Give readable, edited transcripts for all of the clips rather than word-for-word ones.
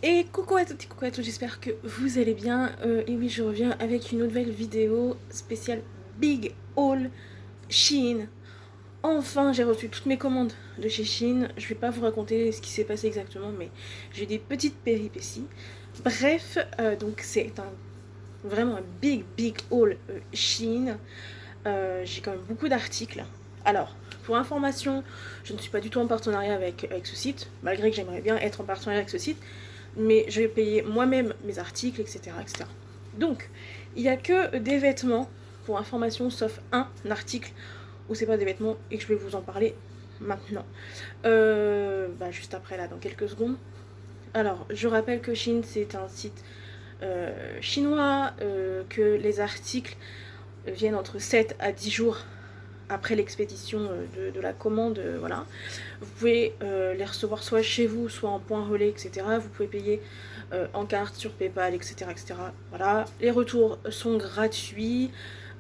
Et coucou à toutes et coucou à tous, j'espère que vous allez bien. Et oui, je reviens avec une nouvelle vidéo spéciale Big Haul Shein. Enfin, j'ai reçu toutes mes commandes de chez Shein. Je vais pas vous raconter ce qui s'est passé exactement, mais j'ai des petites péripéties. Bref, donc c'est vraiment un big haul Shein. J'ai quand même beaucoup d'articles. Alors, pour information, je ne suis pas du tout en partenariat avec ce site, malgré que j'aimerais bien être en partenariat avec ce site. Mais je vais payer moi-même mes articles, etc., etc. Donc, il n'y a que des vêtements, pour information, sauf un article où c'est pas des vêtements et que je vais vous en parler maintenant. Juste après, là, dans quelques secondes. Alors, je rappelle que Shein, c'est un site chinois, que les articles viennent entre 7 à 10 jours après l'expédition de la commande, voilà. Vous pouvez les recevoir soit chez vous, soit en point relais, etc. Vous pouvez payer en carte, sur PayPal, etc., etc. Voilà. Les retours sont gratuits.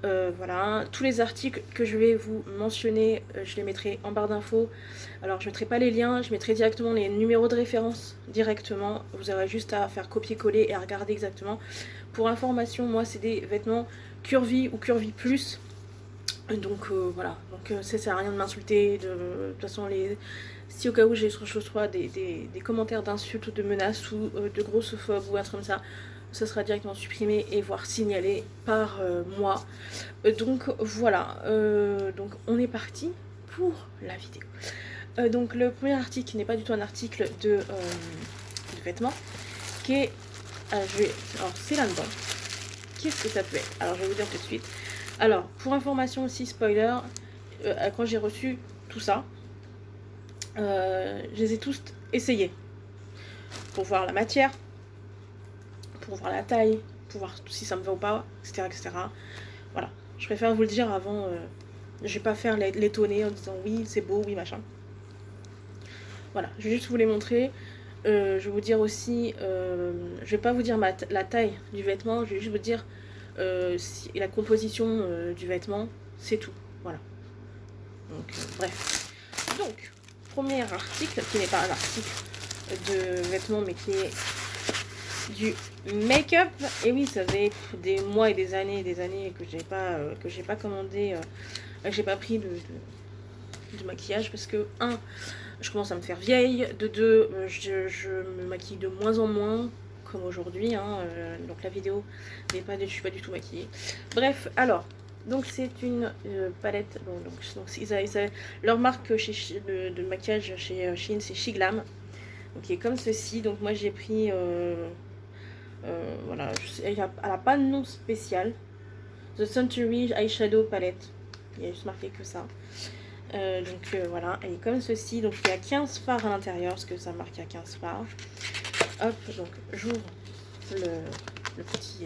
Voilà. Tous les articles que je vais vous mentionner, je les mettrai en barre d'infos. Alors je mettrai pas les liens, je mettrai directement les numéros de référence directement. Vous aurez juste à faire copier-coller et à regarder exactement. Pour information, moi c'est des vêtements Curvy ou Curvy Plus. Donc voilà, donc ça sert à rien de m'insulter, de toute façon si au cas où j'ai reçois des commentaires d'insultes ou de menaces ou de grossophobes ou un truc comme ça sera directement supprimé et voire signalé par moi. Donc voilà, donc on est parti pour la vidéo. Donc le premier article qui n'est pas du tout un article de vêtements, qui est, alors c'est là-dedans. Qu'est-ce que ça peut être? Alors je vais vous dire tout de suite. Alors, pour information aussi, spoiler, quand j'ai reçu tout ça, je les ai tous essayés. Pour voir la matière, pour voir la taille, pour voir si ça me va ou pas, etc. etc. Voilà, je préfère vous le dire avant, je vais pas faire l'étonner en disant oui, c'est beau, oui, machin. Voilà, je vais juste vous les montrer. Je vais vous dire aussi, je vais pas vous dire la taille du vêtement, je vais juste vous dire la composition du vêtement, c'est tout. Voilà. Donc, bref. Donc, premier article, qui n'est pas un article de vêtements, mais qui est du make-up. Et oui, ça fait des mois et des années que j'ai pas commandé, que j'ai pas pris de maquillage parce que, un, je commence à me faire vieille, de deux, je me maquille de moins en moins, comme aujourd'hui, hein, donc la vidéo n'est pas, je suis pas du tout maquillée. Bref, alors, donc c'est une palette, leur marque de maquillage chez Shein, c'est Shiglam, donc qui est comme ceci. Donc moi j'ai pris, voilà, elle a pas de nom spécial, The Century Eyeshadow Palette, il y a juste marqué que ça. Voilà, elle est comme ceci. Donc il y a 15 fards à l'intérieur, parce que ça marque à 15 fards. Hop, donc j'ouvre le petit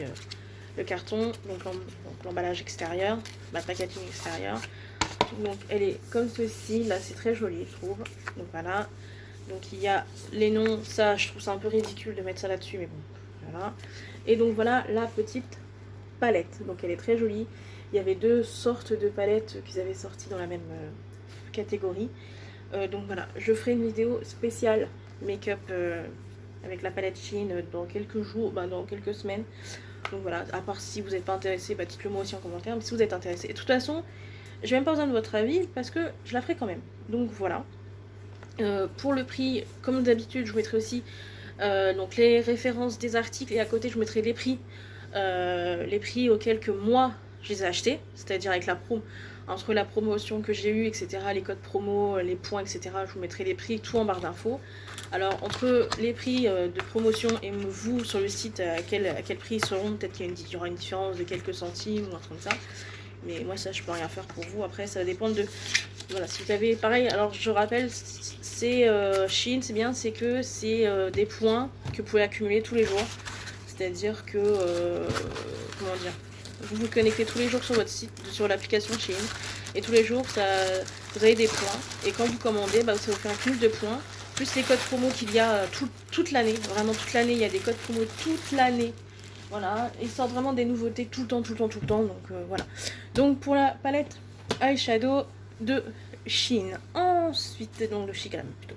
le carton, donc l'emballage extérieur, la packaging extérieur. Donc elle est comme ceci, là c'est très joli je trouve. Donc voilà, donc il y a les noms, ça je trouve ça un peu ridicule de mettre ça là-dessus, mais bon, voilà. Et donc voilà la petite palette, donc elle est très jolie. Il y avait deux sortes de palettes qu'ils avaient sorties dans la même catégorie. Donc voilà, je ferai une vidéo spéciale make-up avec la palette Shein dans quelques jours, dans quelques semaines. Donc voilà, à part si vous n'êtes pas intéressé, dites-le moi aussi en commentaire. Mais si vous êtes intéressé, et de toute façon, j'ai même pas besoin de votre avis parce que je la ferai quand même. Donc voilà. Pour le prix, comme d'habitude, je vous mettrai aussi donc les références des articles et à côté je vous mettrai les prix auxquels que moi je les ai achetés, c'est-à-dire avec la promo, entre la promotion que j'ai eue, etc., les codes promo, les points, etc., je vous mettrai les prix, tout en barre d'infos. Alors, entre les prix de promotion et vous, sur le site, à quel prix ils seront, peut-être qu'il y aura une différence de quelques centimes ou un truc comme ça. Mais moi, ça, je peux rien faire pour vous. Après, ça va dépendre de... Voilà, si vous avez... Pareil, alors, je rappelle, c'est Shein, c'est bien, c'est que c'est des points que vous pouvez accumuler tous les jours. C'est-à-dire que... comment dire, vous vous connectez tous les jours sur votre site, sur l'application Shein, et tous les jours vous avez des points, et quand vous commandez, ça vous fait un cumul de points, plus les codes promo qu'il y a toute l'année, vraiment toute l'année, il y a des codes promo toute l'année, voilà, ils sortent vraiment des nouveautés tout le temps, donc voilà. Donc pour la palette eyeshadow de Shein, ensuite, donc de Shiglam plutôt,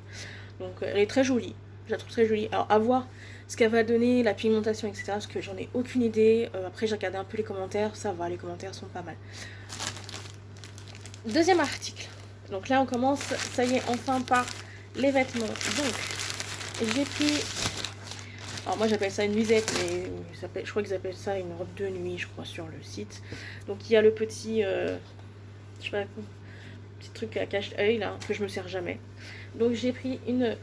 donc elle est très jolie. Je la trouve très jolie. Alors à voir ce qu'elle va donner, la pigmentation, etc. Parce que j'en ai aucune idée. Après j'ai regardé un peu les commentaires, ça va, les commentaires sont pas mal. Deuxième article. Donc là on commence, ça y est, enfin par les vêtements. Donc j'ai pris... Alors moi j'appelle ça une nuisette, mais je crois qu'ils appellent ça une robe de nuit, je crois, sur le site. Donc il y a le petit... je sais pas, petit truc à cache-œil là, que je me sers jamais. Donc j'ai pris une...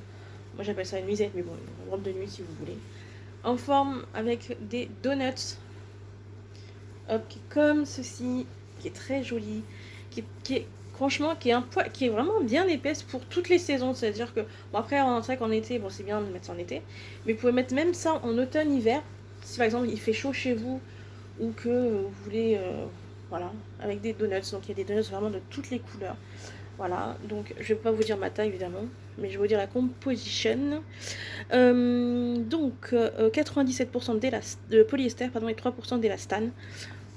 Moi j'appelle ça une nuisette, mais bon, une robe de nuit si vous voulez. En forme avec des donuts. Hop, qui est comme ceci, qui est très jolie, qui est franchement, qui est vraiment bien épaisse pour toutes les saisons. C'est-à-dire que, bon après, c'est vrai qu'en été, bon c'est bien de mettre ça en été, mais vous pouvez mettre même ça en automne-hiver. Si par exemple il fait chaud chez vous, ou que vous voulez, voilà, avec des donuts. Donc il y a des donuts vraiment de toutes les couleurs. Voilà, donc je vais pas vous dire ma taille évidemment, mais je vais vous dire la composition. Donc 97% de polyester pardon, et 3% d'élastane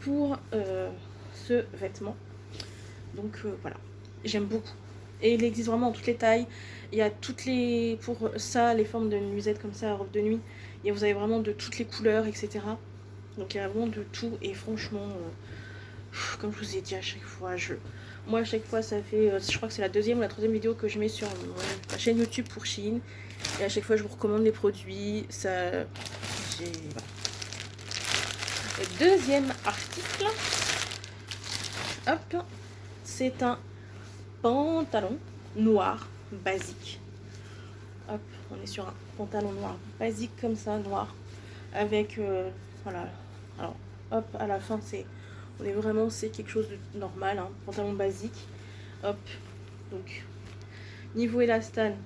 pour ce vêtement. Donc voilà, j'aime beaucoup. Et il existe vraiment en toutes les tailles. Il y a toutes les... Pour ça, les formes de nuisette comme ça, robe de nuit, et vous avez vraiment de toutes les couleurs, etc. Donc il y a vraiment de tout. Et franchement, comme je vous ai dit à chaque fois, moi à chaque fois ça fait... je crois que c'est la deuxième ou la troisième vidéo que je mets sur ma chaîne YouTube pour Shein. Et à chaque fois je vous recommande les produits. Ça... Voilà. Le deuxième article, hop, c'est un pantalon noir basique. Hop, on est sur un pantalon noir basique comme ça, noir, avec voilà. Alors hop, à la fin on est vraiment, c'est quelque chose de normal, hein, pantalon basique. Hop, donc niveau élastane,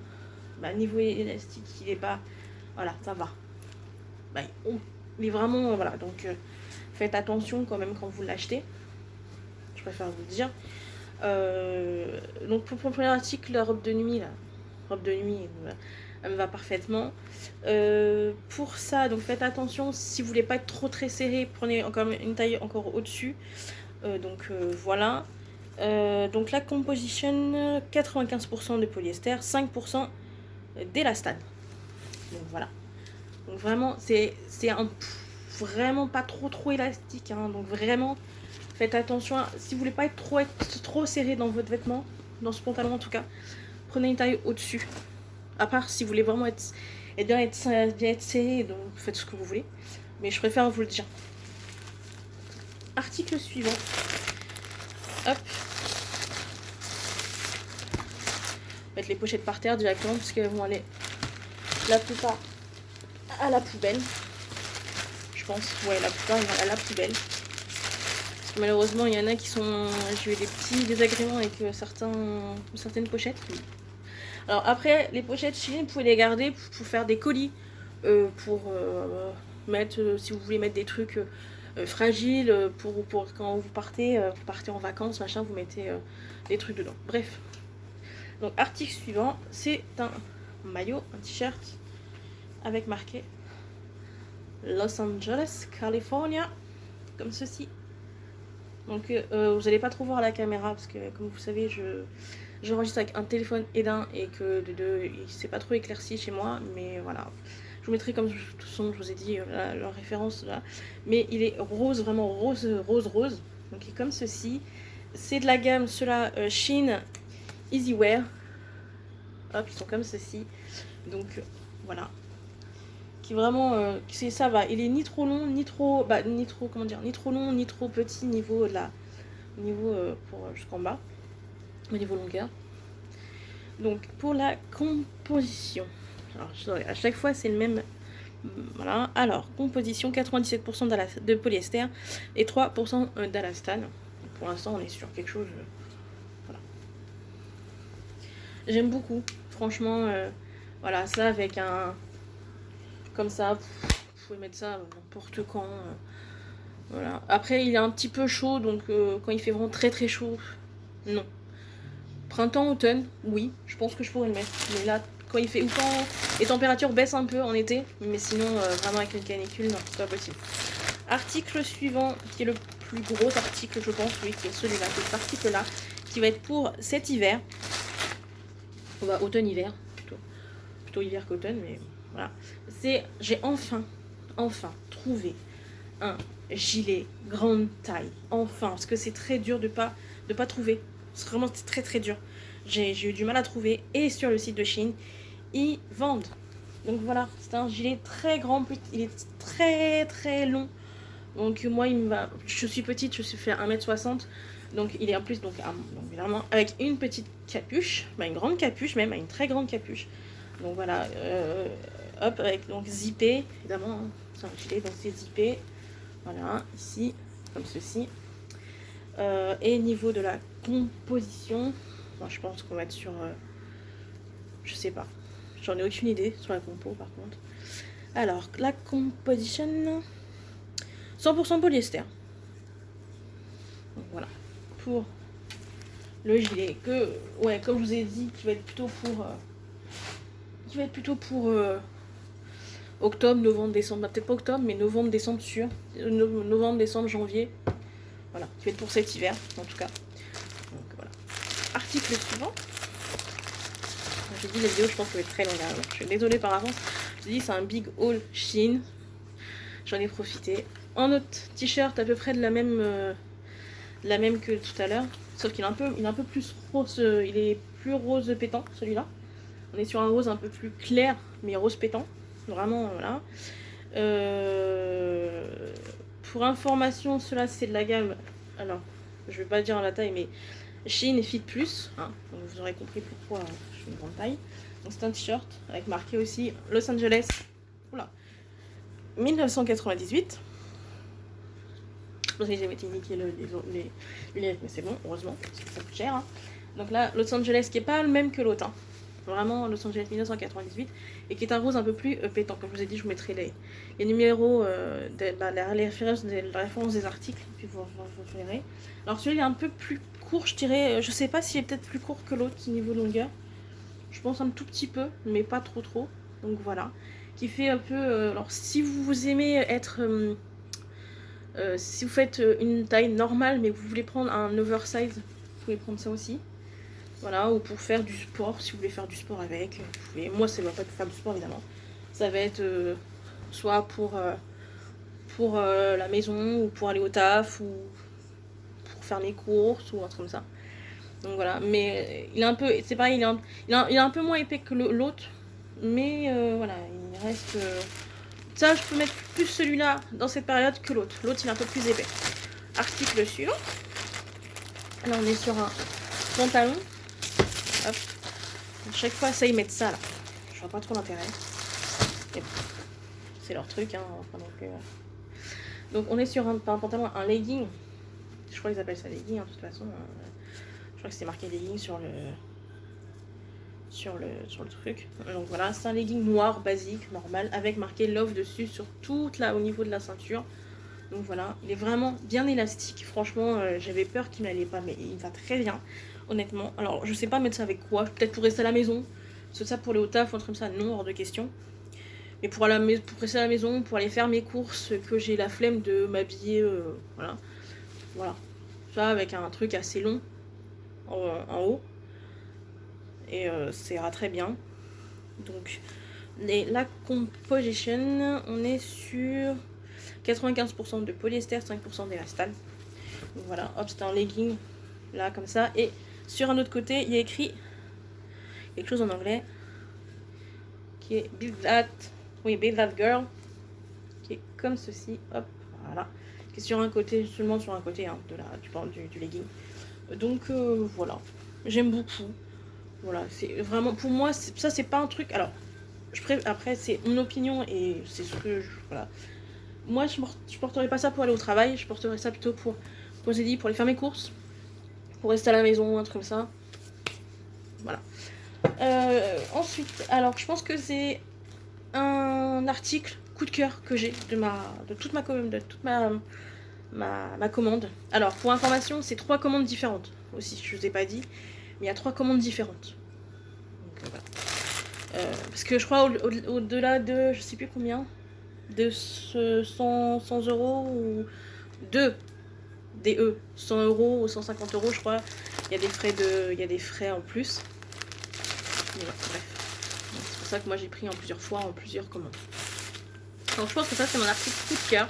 bah, niveau élastique il est pas, voilà, ça va. Bah, il est vraiment, voilà, donc faites attention quand même quand vous l'achetez. Je préfère vous le dire. Donc pour le premier article, la robe de nuit, elle me va parfaitement. Pour ça, donc faites attention, si vous voulez pas être trop très serré, prenez encore une taille encore au-dessus. Voilà. Donc la composition, 95% de polyester, 5% d'élastane. Donc voilà. Donc vraiment, c'est vraiment pas trop élastique, hein, donc vraiment faites attention si vous voulez pas être trop serré dans votre vêtement, dans ce pantalon en tout cas, prenez une taille au-dessus. À part si vous voulez vraiment bien être serré, donc faites ce que vous voulez, mais je préfère vous le dire. Article suivant. Hop, mettre les pochettes par terre directement parce qu'elles vont aller la plupart à la poubelle. Je pense, ouais, la plupart vont à la poubelle. Parce que malheureusement, il y en a qui sont... J'ai eu des petits désagréments avec certaines pochettes. Alors après, les pochettes Shein, vous pouvez les garder pour faire des colis. Pour mettre, si vous voulez mettre des trucs fragiles, pour quand vous partez en vacances, machin, vous mettez des trucs dedans. Bref. Donc article suivant, c'est un maillot, un t-shirt avec marqué Los Angeles, California, comme ceci. Donc vous n'allez pas trop voir la caméra parce que comme vous savez j'enregistre avec un téléphone Edin et que de deux c'est pas trop éclairci chez moi, mais voilà. Je vous mettrai comme de toute façon je vous ai dit la référence là. Mais il est rose, vraiment rose. Donc il est comme ceci. C'est de la gamme ceux-là Shein Easywear. Hop, ils sont comme ceci. Donc voilà. Qui vraiment ça va, il est ni trop long ni trop ni trop long ni trop petit niveau pour jusqu'en bas au niveau longueur. Donc pour la composition, alors à chaque fois c'est le même, voilà. Alors composition, 97% de polyester et 3% d'élastane. Pour l'instant on est sur quelque chose, voilà. J'aime beaucoup franchement, voilà, ça avec un comme ça, vous pouvez mettre ça n'importe quand. Voilà. Après, il est un petit peu chaud, donc quand il fait vraiment très chaud, non. Printemps, automne, oui, je pense que je pourrais le mettre. Mais là, quand il fait ou quand les températures baissent un peu en été, mais sinon, vraiment avec une canicule, non, c'est pas possible. Article suivant, qui est le plus gros article, je pense, oui, qui est celui-là, qui est cet article-là, qui va être pour cet hiver. Automne-hiver, plutôt. plutôt hiver qu'automne, mais voilà. J'ai enfin trouvé un gilet grande taille. Enfin, parce que c'est très dur de pas trouver. C'est vraiment très très dur. J'ai eu du mal à trouver. Et sur le site de Shein, ils vendent. Donc voilà, c'est un gilet très grand, il est très très long. Donc moi, je suis petite, je suis fait 1m60. Donc il est en plus, donc évidemment, avec une petite capuche, une grande capuche même, une très grande capuche. Donc voilà, hop, avec donc zippé, évidemment, hein, c'est un gilet, donc c'est zippé. Voilà, ici, comme ceci. Et niveau de la composition, bon, je pense qu'on va être sur... je sais pas. J'en ai aucune idée sur la compo par contre. Alors, la composition... 100% polyester. Donc voilà. Pour le gilet. Que, ouais, comme je vous ai dit, qui va être plutôt pour... octobre, novembre, décembre. Peut-être pas octobre, mais novembre, décembre sûr. Novembre, décembre, janvier. Voilà. Qui va être pour cet hiver, en tout cas. Donc voilà. Article suivant. J'ai dit la vidéo, je pense qu'elle va être très longue. Alors, je suis désolée par avance. Je dis c'est un big haul Shein. J'en ai profité. Un autre t-shirt à peu près de la même que tout à l'heure. Sauf qu'il est un peu plus rose. Il est plus rose pétant celui-là. On est sur un rose un peu plus clair, mais rose pétant. Vraiment, voilà. Pour information, cela c'est de la gamme. Alors, je vais pas dire la taille, mais Shein et Fit Plus. Hein, donc vous aurez compris pourquoi je suis une grande taille. Donc c'est un t-shirt avec marqué aussi Los Angeles. Oula. 1998. Je pense que j'ai été niqué les lunettes, mais c'est bon, heureusement, parce que ça coûte cher. Hein. Donc là, Los Angeles qui est pas le même que l'autre. Hein. Vraiment, Los Angeles 1998. Et qui est un rose un peu plus pétant. Comme je vous ai dit, je vous mettrai les numéros, les références des articles, puis vous verrez. Alors celui-là est un peu plus court, je dirais. Je sais pas s'il est peut-être plus court que l'autre niveau longueur. Je pense un tout petit peu, mais pas trop. Donc voilà. Qui fait un peu... alors si vous aimez être... si vous faites une taille normale, mais que vous voulez prendre un oversize, vous pouvez prendre ça aussi. Voilà, ou pour faire du sport, si vous voulez faire du sport avec. Vous pouvez, moi, ça va pas être pour faire du sport, évidemment. Ça va être soit pour la maison, ou pour aller au taf, ou pour faire mes courses, ou un truc comme ça. Donc voilà, mais il est un peu... C'est pareil, il est un peu moins épais que l'autre. Mais voilà, il reste... ça, je peux mettre plus celui-là dans cette période que l'autre. L'autre, il est un peu plus épais. Article suivant. Là, on est sur un pantalon. Hop. À chaque fois, ça, ils mettent ça, là. Je vois pas trop l'intérêt. Bon, c'est leur truc, hein. Enfin, donc, on est sur un pantalon, un legging. Je crois qu'ils appellent ça legging, hein, de toute façon. Je crois que c'est marqué legging sur le truc. Donc voilà, c'est un legging noir basique, normal, avec marqué love dessus sur toute là au niveau de la ceinture. Donc voilà, il est vraiment bien élastique. Franchement, j'avais peur qu'il n'allait pas, mais il va très bien, honnêtement. Alors, je sais pas mettre ça avec quoi, peut-être pour rester à la maison. Parce que ça, pour aller au taf ou un truc comme ça, non, hors de question. Mais pour rester à la maison, pour aller faire mes courses, que j'ai la flemme de m'habiller, voilà. Voilà. Ça, avec un truc assez long en haut. Et ça ira très bien. Donc la composition, on est sur 95% de polyester, 5% d'élastane. Donc voilà, hop, c'est un legging là comme ça. Et sur un autre côté, il y a écrit quelque chose en anglais qui est Build That Girl, qui est comme ceci, hop, voilà, qui est sur un côté, seulement sur un côté hein, du legging. Donc voilà, j'aime beaucoup. Voilà, c'est vraiment, pour moi, ça c'est pas un truc, alors, après c'est mon opinion et c'est ce que voilà. Moi je porterais pas ça pour aller au travail, je porterais ça plutôt pour, comme j'ai dit, pour aller faire mes courses, pour rester à la maison, un truc comme ça. Voilà. Ensuite, alors je pense que c'est un article coup de cœur que j'ai de toute ma commande. Alors pour information, c'est 3 commandes différentes aussi, je vous ai pas dit. Mais il y a 3 commandes différentes. Donc, voilà. Parce que je crois au-delà de, je sais plus combien, de 100 euros ou des 100 euros ou 150 euros, je crois. Il y a des frais en plus. Mais bon, bref. pour ça que moi j'ai pris en plusieurs fois, en plusieurs commandes. Donc je pense que ça c'est mon article coup de cœur.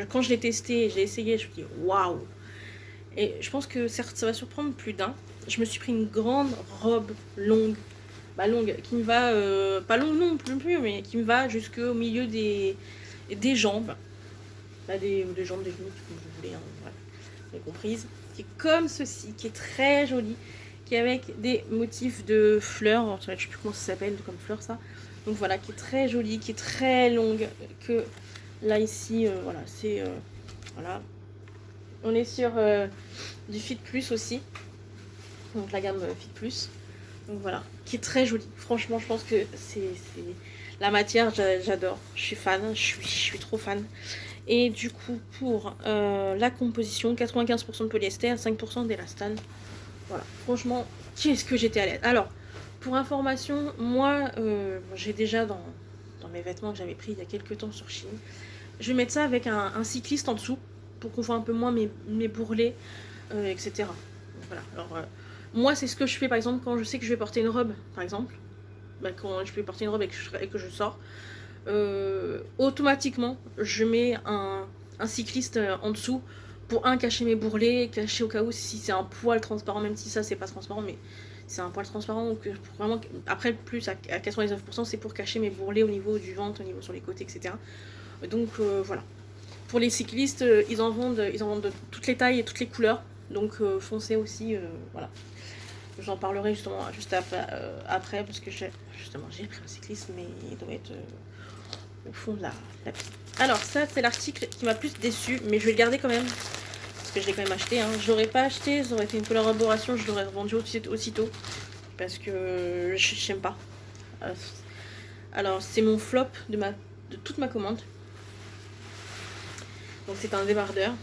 Quand je l'ai testé, j'ai essayé, je me dis waouh. Et je pense que certes ça va surprendre plus d'un. Je me suis pris une grande robe longue, longue, qui me va, pas longue non plus, mais qui me va jusqu'au milieu des jambes. Des jambes, des genoux, comme vous voulez, hein, voilà, vous avez comprise. Qui est comme ceci, qui est très jolie, qui est avec des motifs de fleurs, alors, je sais plus comment ça s'appelle comme fleur ça. Donc voilà, qui est très jolie, qui est très longue, que là ici, voilà, c'est voilà. On est sur du Fit Plus aussi, donc la gamme Fit Plus. Donc voilà, qui est très jolie. Franchement, je pense que c'est la matière, j'adore. Je suis fan, je suis trop fan. Et du coup, pour la composition, 95% de polyester, 5% d'élastane. Voilà, franchement, qu'est-ce que j'étais à l'aise. Alors, pour information, moi, j'ai déjà dans mes vêtements que j'avais pris il y a quelques temps sur Shein, je vais mettre ça avec un cycliste en dessous, pour qu'on voit un peu moins mes bourrelets, etc. Donc, voilà, alors, moi, c'est ce que je fais, par exemple, quand je sais que je vais porter une robe, par exemple. Quand je vais porter une robe et que je sors, automatiquement je mets un cycliste en dessous pour cacher mes bourrelets, cacher au cas où si c'est un poil transparent, même si ça c'est pas transparent, mais c'est un poil transparent, donc vraiment après plus à 99% c'est pour cacher mes bourrelets au niveau du ventre, au niveau sur les côtés, etc. Donc voilà, pour les cyclistes ils en vendent de toutes les tailles et toutes les couleurs, donc foncez aussi, voilà. J'en parlerai justement juste après, parce que j'ai pris un cycliste, mais il doit être au fond de la pile. Alors ça c'est l'article qui m'a plus déçu, mais je vais le garder quand même, parce que je l'ai quand même acheté. Hein. Je l'aurais pas acheté, ça aurait été une collaboration, je l'aurais revendu aussitôt, parce que j'aime pas. Alors c'est mon flop de toute ma commande. Donc c'est un débardeur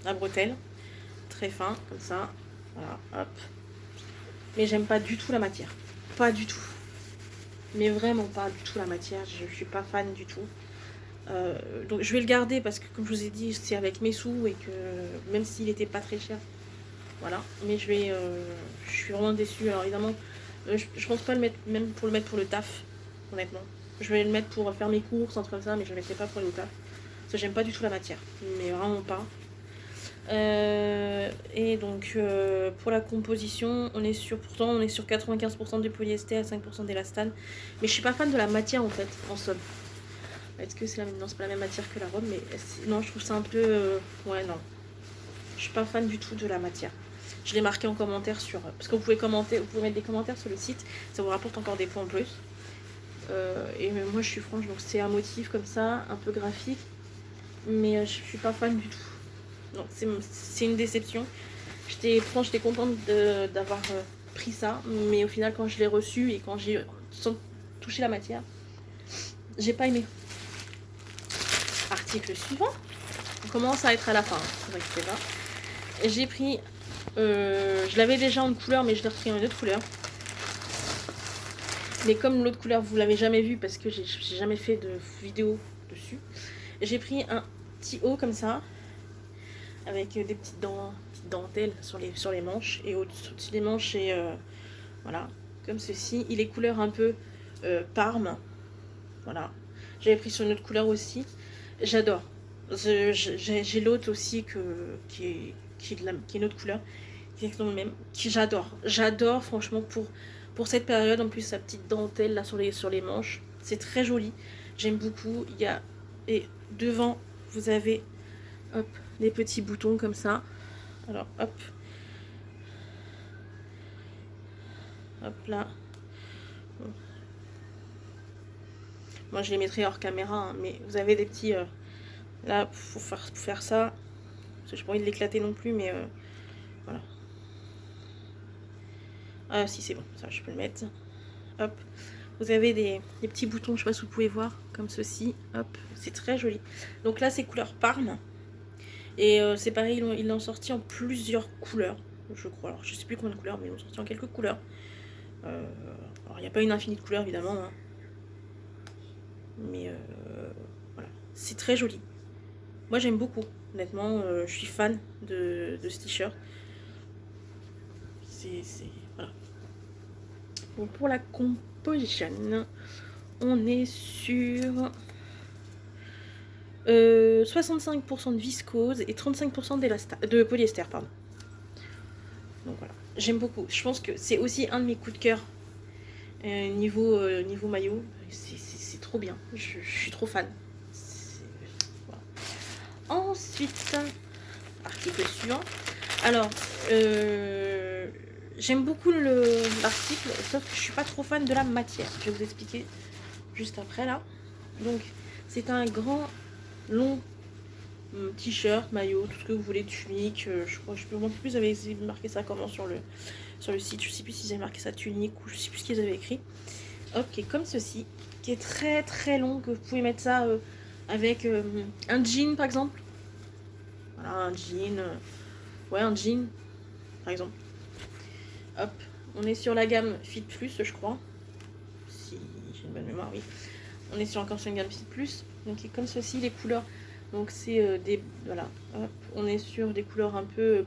à bretelles, très fin, comme ça. Voilà, hop. Mais j'aime pas du tout la matière. Pas du tout. Mais vraiment pas du tout la matière. Je suis pas fan du tout. Donc je vais le garder parce que comme je vous ai dit, c'est avec mes sous et que même s'il était pas très cher. Voilà. Mais je suis vraiment déçue. Alors évidemment, je pense pas le mettre, même pour le mettre pour le taf. Honnêtement. Je vais le mettre pour faire mes courses, entre ça, mais je le mettrai pas pour le taf. Parce que j'aime pas du tout la matière. Mais vraiment pas. Et donc pour la composition on est sur 95% de polyester, 5% d'élastane, mais je suis pas fan de la matière en fait, en somme. Est-ce que c'est la même? Non, c'est pas la même matière que la robe, mais non, je trouve ça un peu ouais, non, je suis pas fan du tout de la matière. Je l'ai marqué en commentaire parce que vous pouvez commenter, vous pouvez mettre des commentaires sur le site, ça vous rapporte encore des points en plus. Et moi je suis franche, donc c'est un motif comme ça, un peu graphique, mais je suis pas fan du tout. Donc c'est une déception. J'étais contente d'avoir pris ça, mais au final quand je l'ai reçu et quand j'ai touché la matière, j'ai pas aimé. Article suivant. On commence à être à la fin, ne vous inquiétez pas. J'ai pris, je l'avais déjà en couleur, mais je l'ai repris en une autre couleur. Mais comme l'autre couleur vous l'avez jamais vu parce que j'ai jamais fait de vidéo dessus, j'ai pris un petit haut comme ça, avec des petites dentelles sur les manches, et au-dessus des manches, et voilà, comme ceci. Il est couleur un peu parme, voilà. J'avais pris sur une autre couleur aussi, j'adore. J'ai l'autre aussi qui est une autre couleur, qui est exactement le même, qui j'adore franchement pour cette période. En plus sa petite dentelle là sur les manches, c'est très joli, j'aime beaucoup. Et devant vous avez, hop, des petits boutons comme ça. Alors hop, hop là. Moi je les mettrai hors caméra, hein, mais vous avez des petits là pour faire ça, parce que j'ai pas envie de l'éclater non plus, mais voilà. Ah si, c'est bon, ça je peux le mettre. Hop, vous avez des petits boutons, je sais pas si vous pouvez voir, comme ceci. Hop, c'est très joli. Donc là c'est couleur parme. Et c'est pareil, ils l'ont sorti en plusieurs couleurs, je crois. Alors je sais plus combien de couleurs, mais ils l'ont sorti en quelques couleurs. Alors il n'y a pas une infinie de couleurs évidemment, hein. Mais voilà, c'est très joli. Moi j'aime beaucoup, honnêtement, je suis fan de ce t-shirt. Voilà. Donc pour la composition, on est sur 65% de viscose et 35% de polyester, pardon. Donc voilà, j'aime beaucoup. Je pense que c'est aussi un de mes coups de cœur niveau maillot. C'est trop bien, je suis trop fan. Voilà. Ensuite, article suivant. Alors, j'aime beaucoup l'article, sauf que je suis pas trop fan de la matière. Je vais vous expliquer juste après là. Donc, c'est un grand, long t-shirt, maillot, tout ce que vous voulez, tunique. Je crois que je peux en plus, j'avais marqué ça comment sur le site. Je sais plus si j'avais marqué ça tunique ou je sais plus ce qu'ils avaient écrit. Hop, qui est comme ceci, qui est très très long, que vous pouvez mettre ça avec un jean par exemple. Voilà, un jean. Ouais, un jean par exemple. Hop, on est sur la gamme Fit Plus, je crois. Si j'ai une bonne mémoire, oui. On est sur encore sur une gamme Fit Plus. Donc, c'est comme ceci, les couleurs. Donc, c'est des. Voilà. Hop, on est sur des couleurs un peu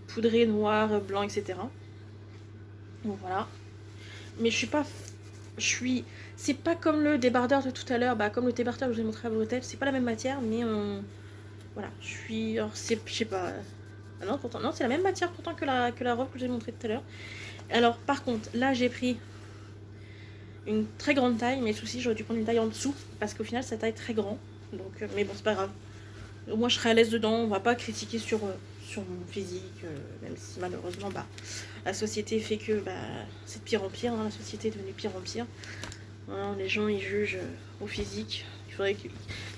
poudrées, noires, blanc, etc. Donc, voilà. Mais je suis pas. C'est pas comme le débardeur de tout à l'heure. Bah, comme le débardeur que je vous ai montré à Bretelle. C'est pas la même matière, mais on. Voilà. Je suis. Alors, c'est. Je sais pas. Ah non, pourtant. Non, c'est la même matière pourtant que la robe que je vous ai montré tout à l'heure. Alors, par contre, là, j'ai pris une très grande taille. Mes soucis, j'aurais dû prendre une taille en dessous. Parce qu'au final, sa taille est très grand. Donc, mais bon, c'est pas grave. Au moins, je serai à l'aise dedans. On va pas critiquer sur mon physique. Même si, malheureusement, bah, la société fait que bah, c'est de pire en pire. Hein, la société est devenue pire en pire. Voilà, les gens, ils jugent au physique. Il faudrait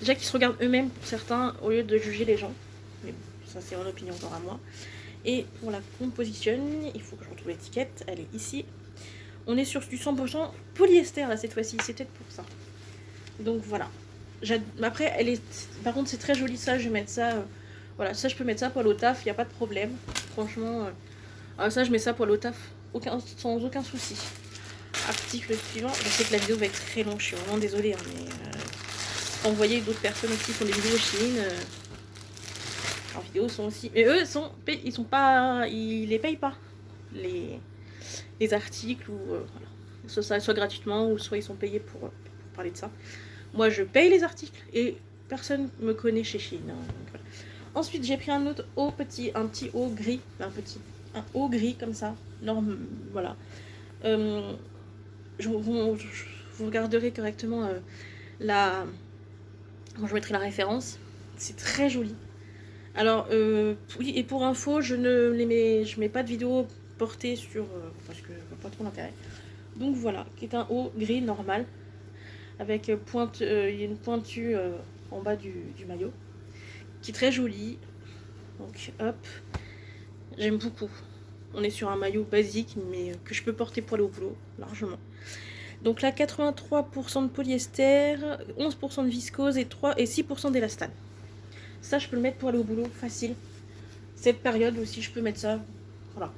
déjà qu'ils se regardent eux-mêmes, pour certains, au lieu de juger les gens. Mais bon, ça, c'est mon opinion encore à moi. Et pour la composition, il faut que je retrouve l'étiquette. Elle est ici. On est sur du 100% polyester là cette fois-ci, c'est peut-être pour ça. Donc voilà. Après, par contre, c'est très joli ça. Je vais mettre ça. Voilà, ça je peux mettre ça pour le taf, il n'y a pas de problème. Franchement, ça je mets ça pour le taf, sans aucun souci. Article suivant. Je sais que la vidéo va être très longue, je suis vraiment désolée, hein, mais quand vous voyez d'autres personnes aussi qui font des vidéos Shein, leurs vidéos sont aussi. Mais eux, ils sont pas, ils les payent pas les articles ou voilà. Soit gratuitement ou soit ils sont payés pour parler de ça. Moi, je paye les articles et personne me connaît chez Shein. Hein, donc, voilà. Ensuite, j'ai pris un autre haut un petit haut gris, un haut gris comme ça, voilà. Vous regarderez correctement quand je mettrai la référence. C'est très joli. Alors, oui, et pour info, je mets pas de vidéo portée sur parce que je vois pas trop l'intérêt. Donc voilà, qui est un haut gris normal avec il y a une pointue en bas du maillot qui est très jolie. Donc hop, j'aime beaucoup. On est sur un maillot basique mais que je peux porter pour aller au boulot largement. Donc là 83% de polyester, 11% de viscose et 6% d'élastane. Ça je peux le mettre pour aller au boulot facile. Cette période aussi je peux mettre ça. Voilà.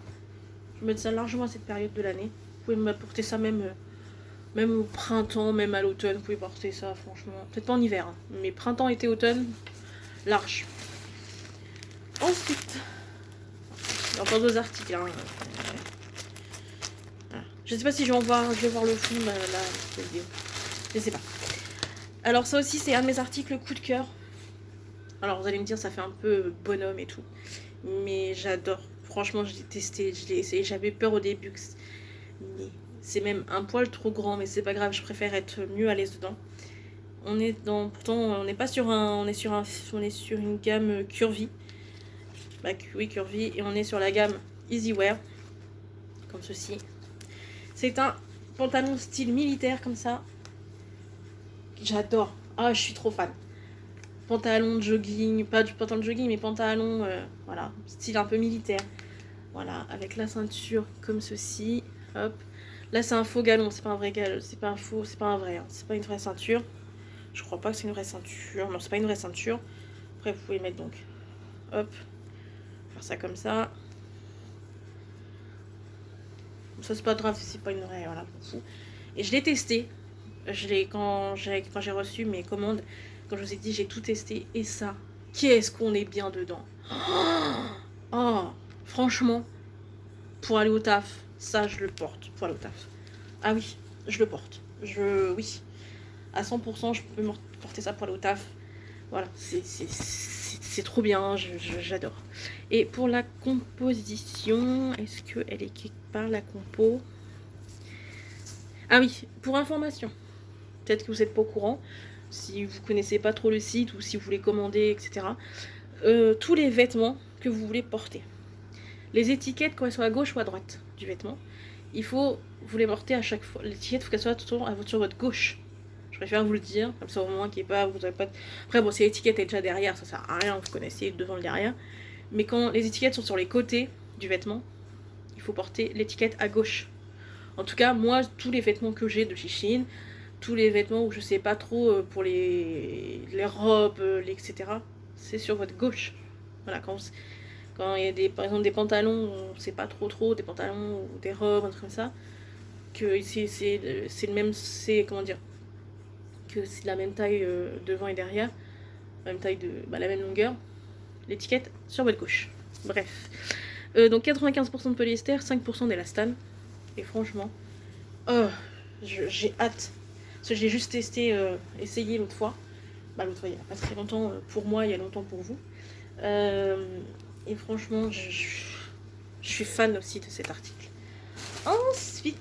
Je peux mettre ça largement à cette période de l'année. Vous pouvez me porter ça même au printemps, même à l'automne, vous pouvez porter ça, franchement. Peut-être pas en hiver, hein, mais printemps, été, automne, large. Ensuite, il y a encore deux articles. Hein. Voilà. Je sais pas si je vais voir le fond de la vidéo. Je sais pas. Alors ça aussi, c'est un de mes articles coup de cœur. Alors vous allez me dire, ça fait un peu bonhomme et tout. Mais j'adore. Franchement, je l'ai testé, je l'ai essayé. J'avais peur au début. Mais c'est même un poil trop grand, mais c'est pas grave, je préfère être mieux à l'aise dedans. Pourtant, on n'est pas sur on est sur une gamme Curvy. Bah, oui, Curvy, et on est sur la gamme Easy Wear, comme ceci. C'est un pantalon style militaire, comme ça. J'adore. Ah, je suis trop fan. Pantalon de jogging, pas du pantalon de jogging, mais pantalon, voilà, style un peu militaire. Voilà, avec la ceinture comme ceci. Hop. Là, c'est un faux galon, c'est pas un vrai galon, c'est pas un vrai, hein. C'est pas une vraie ceinture. Je crois pas que c'est une vraie ceinture. Non, c'est pas une vraie ceinture. Après, vous pouvez mettre donc, hop, faire ça comme ça. Ça, c'est pas grave, c'est pas une vraie, voilà, et je l'ai testé. Quand j'ai reçu mes commandes, quand je vous ai dit, j'ai tout testé. Et ça, qu'est-ce qu'on est bien dedans. Oh, franchement, pour aller au taf, ça, je le porte pour aller au taf. Ah oui, je le porte. Oui, à 100%, je peux porter ça pour aller au taf. Voilà, c'est trop bien, j'adore. Et pour la composition, est-ce qu'elle est quelque part, la compo? Ah oui, pour information, peut-être que vous n'êtes pas au courant, si vous connaissez pas trop le site ou si vous voulez commander, etc. Tous les vêtements que vous voulez porter. Les étiquettes, quand elles sont à gauche ou à droite du vêtement, il faut vous les porter à chaque fois. L'étiquette, il faut qu'elle soit toujours sur votre gauche. Je préfère vous le dire, comme ça au moins qu'il n'y ait pas, vous avez pas. Après bon, si l'étiquette est déjà derrière, ça sert à rien, vous connaissez devant le derrière. Mais quand les étiquettes sont sur les côtés du vêtement, il faut porter l'étiquette à gauche. En tout cas, moi, tous les vêtements que j'ai de chez Shein, tous les vêtements où je sais pas trop pour les robes, etc., c'est sur votre gauche. Voilà, quand il y a par exemple des pantalons, on sait pas trop, des pantalons ou des robes, un truc comme ça, que c'est le même, c'est comment dire, que c'est la même taille devant et derrière, la même taille la même longueur, l'étiquette sur votre gauche. Bref. Donc 95% de polyester, 5% d'élastane. Et franchement, j'ai hâte. Parce que j'ai juste essayé l'autre fois. L'autre fois, il n'y a pas très longtemps pour moi, il y a longtemps pour vous. Et franchement, je suis fan aussi de cet article. Ensuite,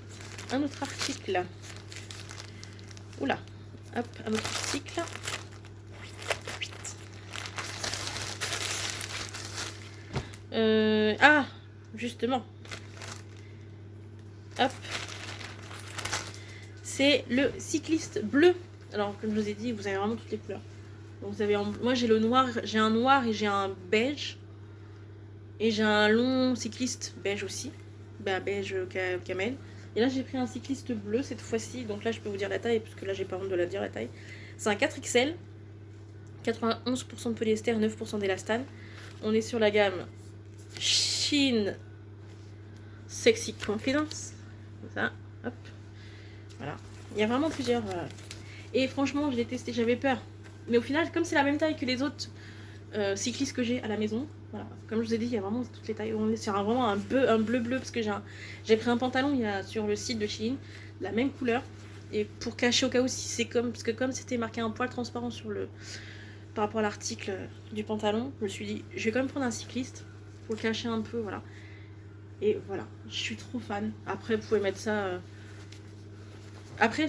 un autre article. Oula, hop, un autre article. Justement. Hop. C'est le cycliste bleu. Alors, comme je vous ai dit, vous avez vraiment toutes les couleurs. Donc, vous avez moi, j'ai le noir, j'ai un noir et j'ai un beige. Et j'ai un long cycliste beige aussi. Beige camel. Et là, j'ai pris un cycliste bleu cette fois-ci. Donc là, je peux vous dire la taille, parce que là, j'ai pas honte de la dire la taille. C'est un 4XL. 91% de polyester, 9% d'élastane. On est sur la gamme Shein Sexy Confidence. Comme ça, hop. Voilà. Il y a vraiment plusieurs. Et franchement, je l'ai testé, j'avais peur. Mais au final, comme c'est la même taille que les autres cyclistes que j'ai à la maison, voilà. Comme je vous ai dit, il y a vraiment toutes les tailles. On est sur vraiment un bleu, parce que j'ai pris un pantalon il y a sur le site de Shein, la même couleur. Et pour cacher au cas où si c'est parce que comme c'était marqué un poil transparent par rapport à l'article du pantalon, je me suis dit, je vais quand même prendre un cycliste pour cacher un peu, voilà. Et voilà, je suis trop fan. Après, vous pouvez mettre ça. Après,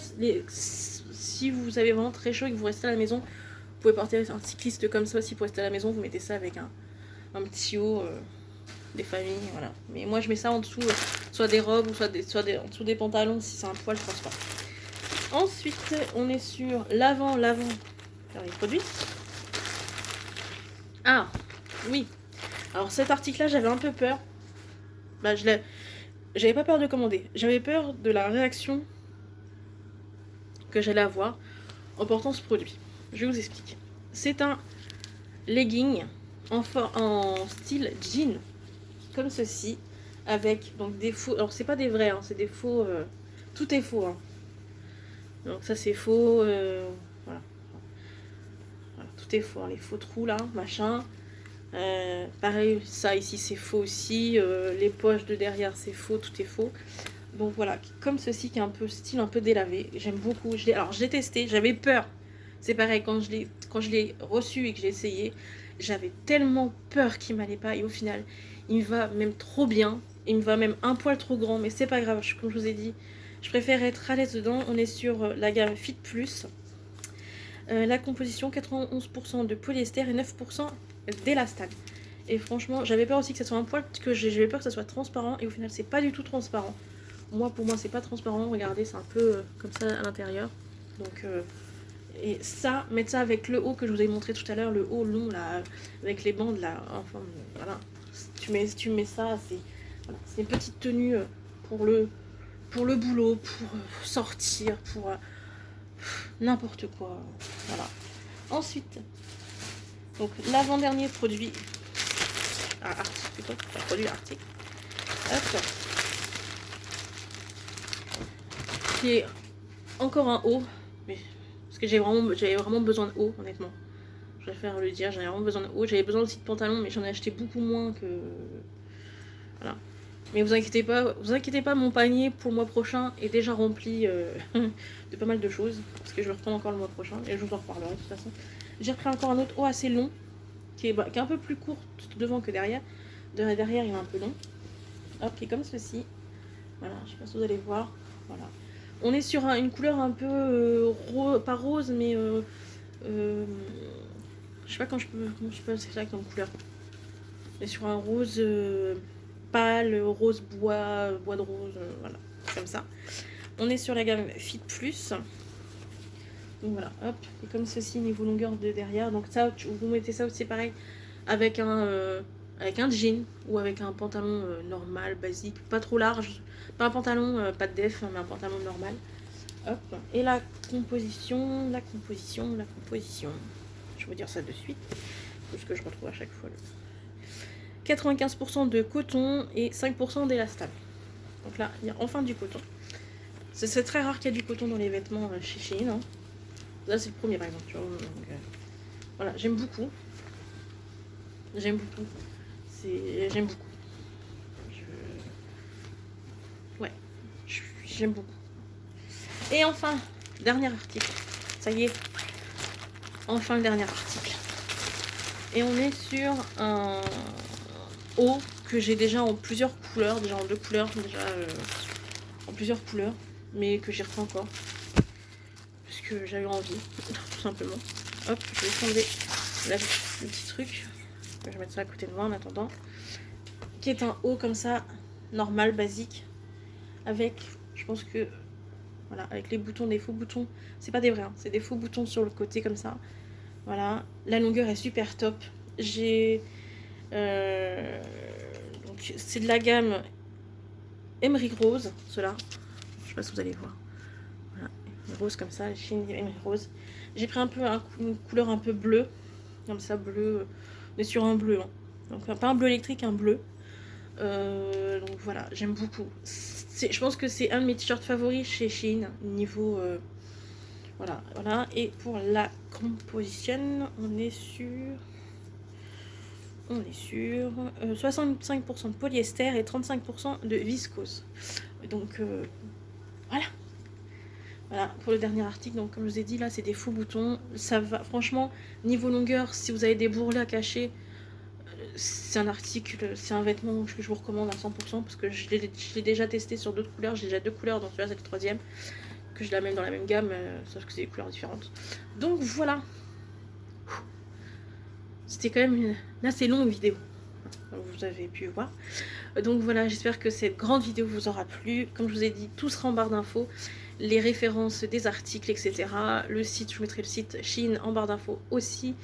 si vous avez vraiment très chaud et que vous restez à la maison, vous pouvez porter un cycliste comme ça aussi pour rester à la maison. Vous mettez ça avec un petit haut des familles, voilà. Mais moi, je mets ça en dessous, soit des robes ou soit en dessous des pantalons si c'est un poil transparent. Ensuite, on est sur l'avant les produits. Ah, oui. Alors cet article-là, j'avais un peu peur. J'avais pas peur de commander. J'avais peur de la réaction que j'allais avoir en portant ce produit. Je vais vous expliquer. C'est un legging en style jean, comme ceci, avec donc des faux. Alors c'est pas des vrais, hein, c'est des faux. Tout est faux. Hein. Donc ça c'est faux. Voilà. Tout est faux. Hein, les faux trous là, machin. Pareil, ça ici c'est faux aussi. Les poches de derrière c'est faux, tout est faux. Donc voilà, comme ceci qui est un peu style un peu délavé. J'aime beaucoup. Alors je l'ai testé, j'avais peur. C'est pareil, quand je l'ai reçu et que j'ai essayé, j'avais tellement peur qu'il m'allait pas. Et au final, il me va même trop bien. Il me va même un poil trop grand, mais c'est pas grave. Comme je vous ai dit, je préfère être à l'aise dedans. On est sur la gamme Fit Plus. La composition, 91% de polyester et 9% d'élastane. Et franchement, j'avais peur aussi que ça soit un poil, que j'avais peur que ça soit transparent. Et au final, c'est pas du tout transparent. Pour moi, c'est pas transparent. Regardez, c'est un peu comme ça à l'intérieur. Donc, et ça, mettre ça avec le haut que je vous ai montré tout à l'heure, le haut long là, avec les bandes là. Enfin, voilà. Tu mets ça, c'est une petite tenue pour le boulot, pour sortir, pour n'importe quoi. Voilà. Ensuite, donc l'avant-dernier produit. Article plutôt. Enfin, produit article. Hop. Qui est encore un haut, mais parce que j'avais vraiment besoin de haut, honnêtement. Je préfère le dire, j'avais vraiment besoin de haut. J'avais besoin aussi de pantalon, mais j'en ai acheté beaucoup moins que. Voilà. Mais vous inquiétez pas, mon panier pour le mois prochain est déjà rempli de pas mal de choses. Parce que je vais reprendre encore le mois prochain et je vous en reparlerai de toute façon. J'ai repris encore un autre haut assez long, qui est un peu plus court devant que derrière. Derrière il est un peu long. Hop, qui est comme ceci. Voilà, je sais pas si vous allez voir. Voilà. On est sur une couleur un peu pas rose, mais je sais pas comment je peux c'est ça comme couleur. On est sur un rose pâle, rose bois de rose, voilà, comme ça. On est sur la gamme Fit Plus. Donc voilà, hop, et comme ceci niveau longueur de derrière. Donc ça, vous mettez ça aussi pareil avec un jean ou avec un pantalon normal, basique, pas trop large. Pas un pantalon, pas de def, mais un pantalon normal. Hop, et la composition. Je vais vous dire ça de suite, parce que je retrouve à chaque fois le 95% de coton et 5% d'élastane. Donc là, il y a enfin du coton. C'est très rare qu'il y ait du coton dans les vêtements chez Shein. Hein. Là, c'est le premier par exemple. Voilà, j'aime beaucoup. J'aime beaucoup. Ouais, j'aime beaucoup. Et enfin, dernier article. Ça y est. Enfin, le dernier article. Et on est sur un haut que j'ai déjà en plusieurs couleurs, déjà en 2 couleurs, déjà en plusieurs couleurs, mais que j'ai refait encore parce que j'avais envie, tout simplement. Hop, je vais enlever le petit truc, je vais mettre ça à côté de moi en attendant, qui est un haut comme ça, normal, basique, avec, je pense que, voilà, avec les boutons, des faux boutons, c'est pas des vrais, hein, c'est des faux boutons sur le côté comme ça, voilà, la longueur est super top, j'ai... donc c'est de la gamme Emery Rose, cela. Je sais pas si vous allez voir. Voilà, rose comme ça, Shein Emery Rose. J'ai pris un peu une couleur un peu bleue, comme ça bleu. On est sur un bleu, hein. Donc pas un bleu électrique, un bleu. Donc voilà, j'aime beaucoup. Je pense que c'est un de mes t-shirts favoris chez Shein niveau. Voilà, voilà. Et pour la composition, on est sur 65% de polyester et 35% de viscose. Donc voilà. Voilà pour le dernier article. Donc comme je vous ai dit, là c'est des faux boutons. Ça va, franchement, niveau longueur, si vous avez des bourrelets à cacher, c'est un article, c'est un vêtement que je vous recommande à 100% parce que je l'ai déjà testé sur d'autres couleurs. J'ai déjà 2 couleurs, donc celui-là c'est le 3e. Que je la mets dans la même gamme, sauf que c'est des couleurs différentes. Donc voilà. C'était quand même une assez longue vidéo, comme vous avez pu voir. Donc voilà, j'espère que cette grande vidéo vous aura plu. Comme je vous ai dit, tout sera en barre d'infos. Les références des articles, etc. Le site, je vous mettrai le site Shein en barre d'infos aussi.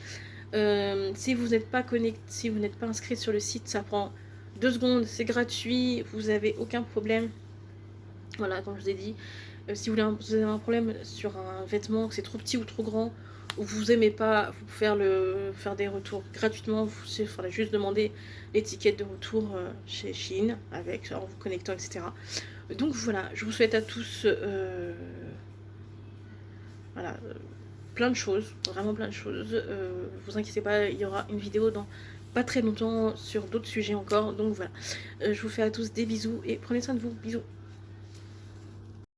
Si vous n'êtes pas connecté, si vous n'êtes pas inscrit sur le site, ça prend 2 secondes, c'est gratuit, vous n'avez aucun problème. Voilà, comme je vous ai dit, si vous avez un problème sur un vêtement, que c'est trop petit ou trop grand, ou vous aimez pas, vous pouvez faire des retours gratuitement. Il faudra juste demander l'étiquette de retour chez Shein en vous connectant, etc. Donc voilà, je vous souhaite à tous voilà, plein de choses, vraiment plein de choses. Vous inquiétez pas, il y aura une vidéo dans pas très longtemps sur d'autres sujets encore. Donc voilà, je vous fais à tous des bisous et prenez soin de vous. Bisous.